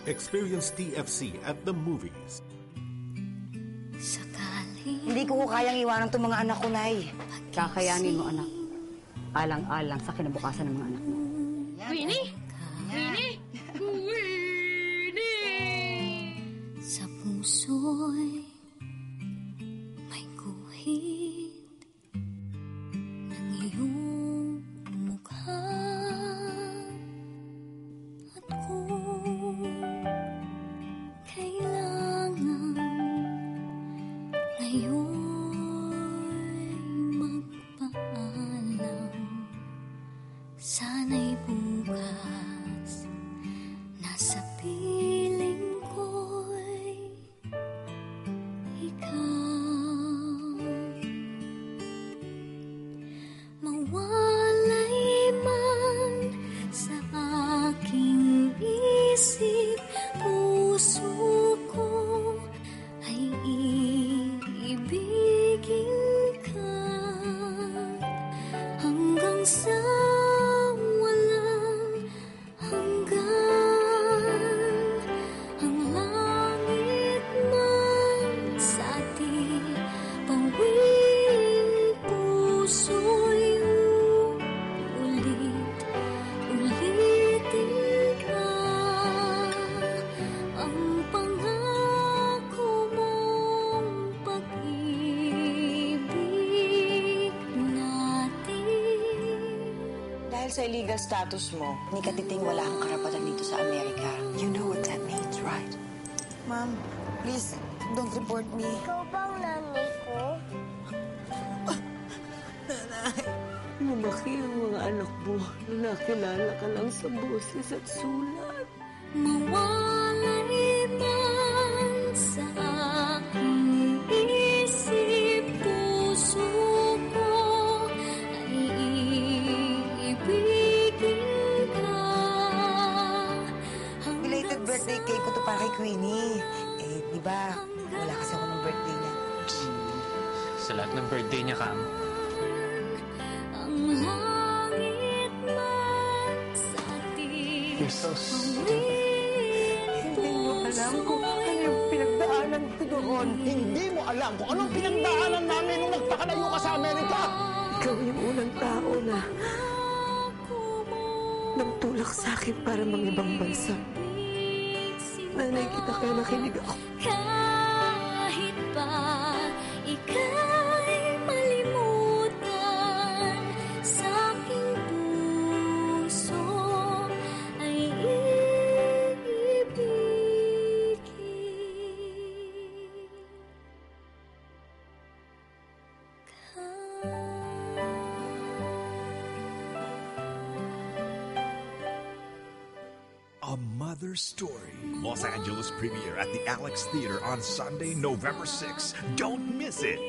Experience TFC at the movies. Hindi ko kayang iwanan itong mga anak ko, Nay. Kakayanin mo, anak. Alang-alang sa kinabukasan ng mga anak mo. Winnie! Winnie! Winnie! Sa puso'y may guhit ng iyong mukha. At kung kailangan ngayon'y magpaalam, sana'y bukas nasa piling ko'y ikaw. Mawalay man sa aking isip, puso ko ay iibigin ka hanggang sa walang hanggan. Ang langit man sa ating pawing puso'y ulitin ka. Ang pangako mong pag-ibig natin. Dahil sa illegal status mo, ni Katiting wala kang karapatan dito sa Amerika. You know what that means, right? Ma'am, please, don't report me. Ikaw bang nanay ko? Lumaki ang mga anak mo na nakilala ka lang sa boses at sulat. Mawalay man sa aking isip, puso ko ay iibigin ka. Belated birthday cake ko to para kay Queenie. Di ba, wala kasi ako ng birthday niya. Sa lahat ng birthday niya, Kam. Ang langit man sa ating You're so stupid. Hindi mo alam kung ano yung pinagdaanan ko doon. Hindi mo alam kung anong pinagdaanan namin nung nagpakalayo ka sa Amerika. Ikaw yung unang tao na nagtulak sa akin para mangibang bansa. Nanay kita kaya nakinig ako. kahit pa ika'y malimutan, sa aking puso ay iibigin ka. A Mother's Story. Los Angeles premiere at the Alex Theater on Sunday, November 6. Don't miss it.